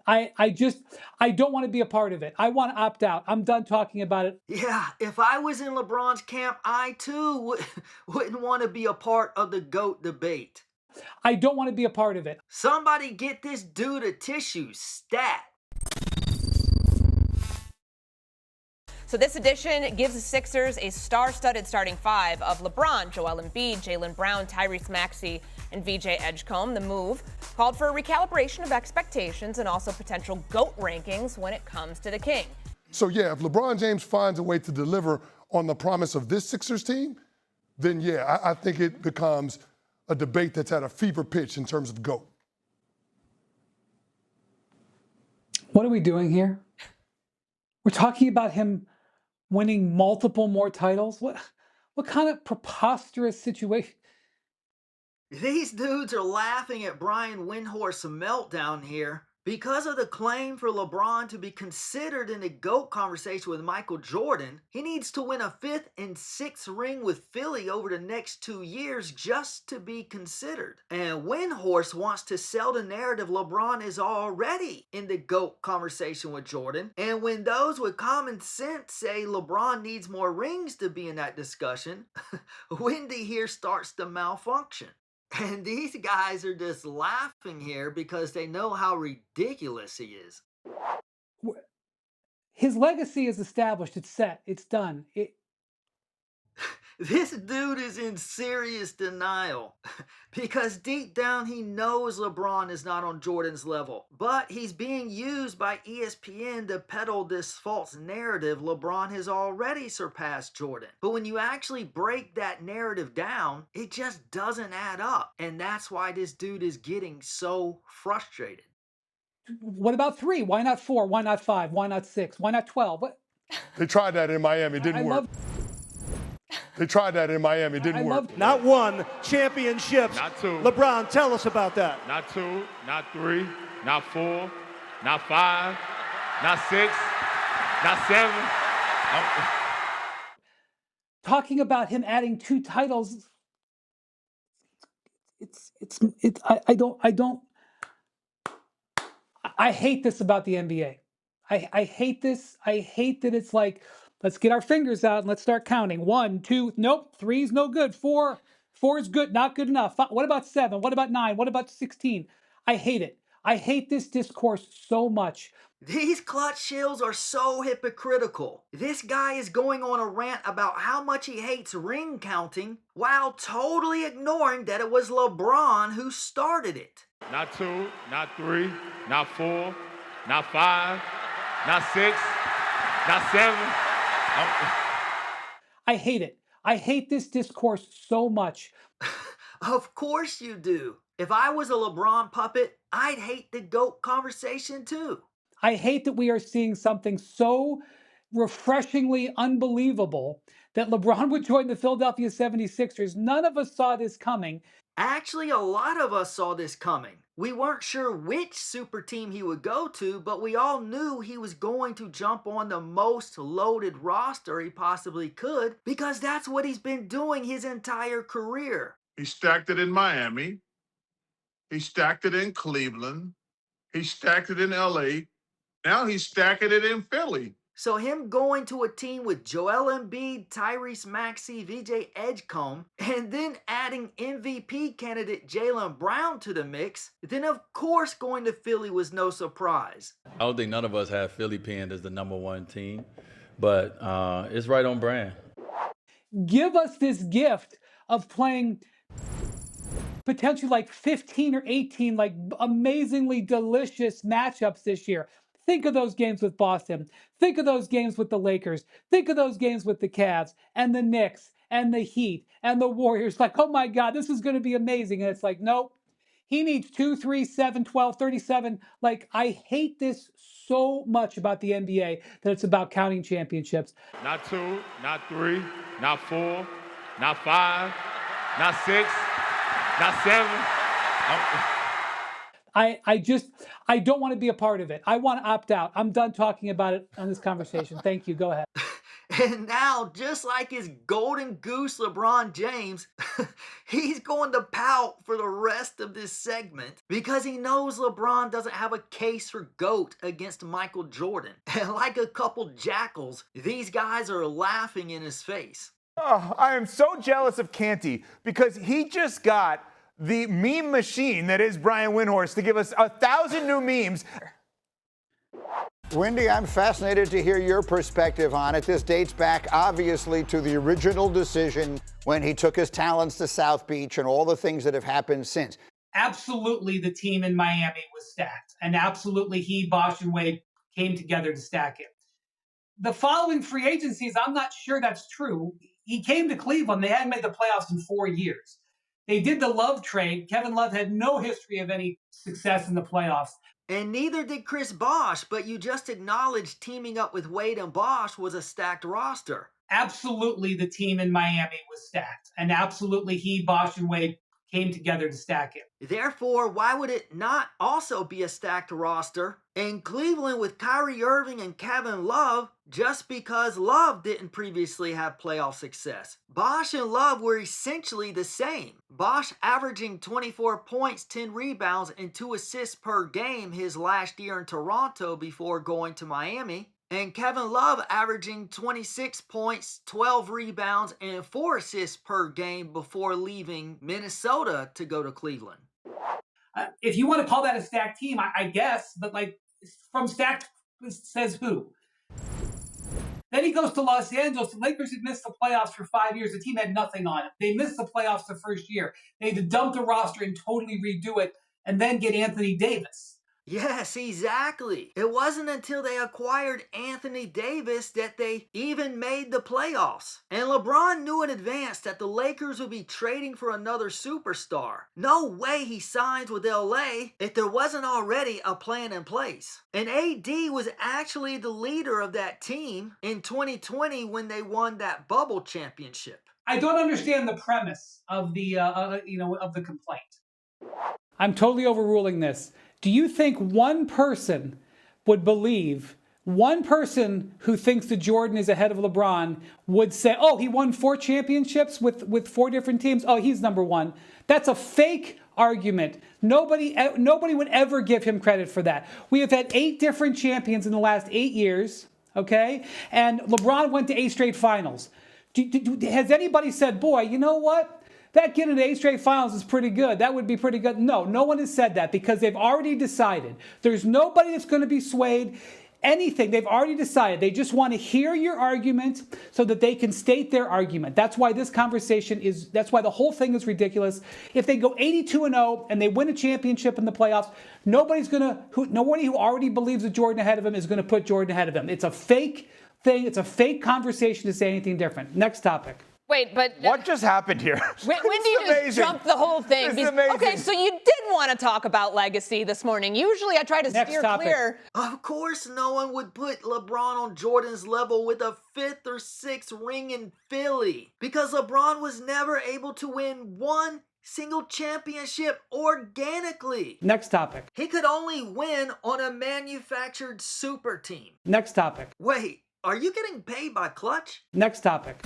I don't want to be a part of it. I want to opt out. I'm done talking about it. Yeah, if I was in LeBron's camp, I too wouldn't want to be a part of the GOAT debate. I don't want to be a part of it. Somebody get this dude a tissue stat. So this edition gives the Sixers a star-studded starting five of LeBron, Joel Embiid, Jaylen Brown, Tyrese Maxey, and VJ Edgecombe. The move called for a recalibration of expectations and also potential GOAT rankings when it comes to the King. So yeah, if LeBron James finds a way to deliver on the promise of this Sixers team, then yeah, I think it becomes a debate that's at a fever pitch in terms of GOAT. What are we doing here? We're talking about him winning multiple more titles. What kind of preposterous situation? These dudes are laughing at Brian Windhorst's meltdown here. Because of the claim for LeBron to be considered in the GOAT conversation with Michael Jordan, he needs to win a 5th and 6th ring with Philly over the next 2 years just to be considered. And Windhorst wants to sell the narrative LeBron is already in the GOAT conversation with Jordan. And when those with common sense say LeBron needs more rings to be in that discussion, Wendy here starts to malfunction. And these guys are just laughing here because they know how ridiculous he is. His legacy is established. It's set. It's done. This dude is in serious denial because deep down he knows LeBron is not on Jordan's level, but he's being used by ESPN to peddle this false narrative LeBron has already surpassed Jordan. But when you actually break that narrative down, it just doesn't add up, and that's why this dude is getting so frustrated. What about 3? Why not 4? Why not 5? Why not 6? Why not 12? What? They tried that in Miami, it didn't work. They tried that in Miami, it didn't work. Not 1, championships. Not 2. LeBron, tell us about that. Not 2, not 3, not 4, not 5, not 6, not 7. Talking about him adding 2 titles. I hate this about the NBA. I hate this. I hate that it's like, let's get our fingers out and let's start counting. 1, 2, nope. 3 is no good. 4 is good, not good enough. What about 7? What about 9? What about 16? I hate it. I hate this discourse so much. These clutch shills are so hypocritical. This guy is going on a rant about how much he hates ring counting while totally ignoring that it was LeBron who started it. Not 2, not 3, not 4, not 5, not 6, not 7. I hate it. I hate this discourse so much. Of course you do. If I was a LeBron puppet, I'd hate the GOAT conversation too. I hate that we are seeing something so refreshingly unbelievable that LeBron would join the Philadelphia 76ers. None of us saw this coming. Actually, a lot of us saw this coming. We weren't sure which super team he would go to, but we all knew he was going to jump on the most loaded roster he possibly could because that's what he's been doing his entire career. He stacked it in Miami. He stacked it in Cleveland. He stacked it in LA. Now he's stacking it in Philly. So him going to a team with Joel Embiid, Tyrese Maxey, VJ Edgecombe, and then adding MVP candidate Jaylen Brown to the mix, then of course going to Philly was no surprise. I don't think none of us have Philly pinned as the #1 team, but it's right on brand. Give us this gift of playing potentially like 15 or 18 like amazingly delicious matchups this year. Think of those games with Boston. Think of those games with the Lakers. Think of those games with the Cavs and the Knicks and the Heat and the Warriors. Like, oh my God, this is going to be amazing. And it's like, nope. He needs 2, 3, 7, 12, 37. Like, I hate this so much about the NBA that it's about counting championships. Not 2, not 3, not 4, not 5, not 6, not 7. I don't want to be a part of it. I want to opt out. I'm done talking about it on this conversation. Thank you. Go ahead. And now, just like his golden goose LeBron James, he's going to pout for the rest of this segment because he knows LeBron doesn't have a case for GOAT against Michael Jordan. And like a couple jackals, these guys are laughing in his face. Oh, I am so jealous of Canty because he just got the meme machine that is Brian Windhorst to give us 1,000 new memes. Wendy, I'm fascinated to hear your perspective on it. This dates back, obviously, to the original decision when he took his talents to South Beach and all the things that have happened since. Absolutely, the team in Miami was stacked. And absolutely, he, Bosh, and Wade came together to stack it. The following free agencies, I'm not sure that's true. He came to Cleveland. They hadn't made the playoffs in 4 years. They did the Love trade. Kevin Love had no history of any success in the playoffs. And neither did Chris Bosh, but you just acknowledged teaming up with Wade and Bosh was a stacked roster. Absolutely, the team in Miami was stacked. And absolutely, he, Bosh, and Wade came together to stack it. Therefore, why would it not also be a stacked roster in Cleveland with Kyrie Irving and Kevin Love just because Love didn't previously have playoff success? Bosh and Love were essentially the same. Bosh averaging 24 points, 10 rebounds, and 2 assists per game his last year in Toronto before going to Miami. And Kevin Love averaging 26 points, 12 rebounds, and 4 assists per game before leaving Minnesota to go to Cleveland. If you want to call that a stacked team, I guess, but like from stacked says who? Then he goes to Los Angeles. The Lakers had missed the playoffs for 5 years. The team had nothing on it. They missed the playoffs the first year. They had to dump the roster and totally redo it and then get Anthony Davis. Yes, exactly. It wasn't until they acquired Anthony Davis that they even made the playoffs. And LeBron knew in advance that the Lakers would be trading for another superstar. No way he signs with LA if there wasn't already a plan in place. And AD was actually the leader of that team in 2020 when they won that bubble championship. I don't understand the premise of the of the complaint. I'm totally overruling this. Do you think one person would believe, one person who thinks that Jordan is ahead of LeBron would say, oh, he won 4 championships with 4 different teams. Oh, he's number one. That's a fake argument. Nobody would ever give him credit for that. We have had 8 different champions in the last 8 years, okay? And LeBron went to 8 straight finals. Has anybody said, boy, you know what? That getting to 8 straight finals is pretty good. That would be pretty good. No one has said that because they've already decided. There's nobody that's going to be swayed. Anything. They've already decided. They just want to hear your argument so that they can state their argument. That's why this conversation is, that's why the whole thing is ridiculous. If they go 82-0 and they win a championship in the playoffs, nobody who already believes that Jordan ahead of him is going to put Jordan ahead of him. It's a fake thing. It's a fake conversation to say anything different. Next topic. Wait, but what just happened here? Wendy just jumped the whole thing. This is amazing. Okay, so you did want to talk about legacy this morning. Usually I try to steer clear. Of course no one would put LeBron on Jordan's level with a 5th or 6th ring in Philly because LeBron was never able to win one single championship organically. Next topic. He could only win on a manufactured super team. Next topic. Wait, are you getting paid by Clutch? Next topic.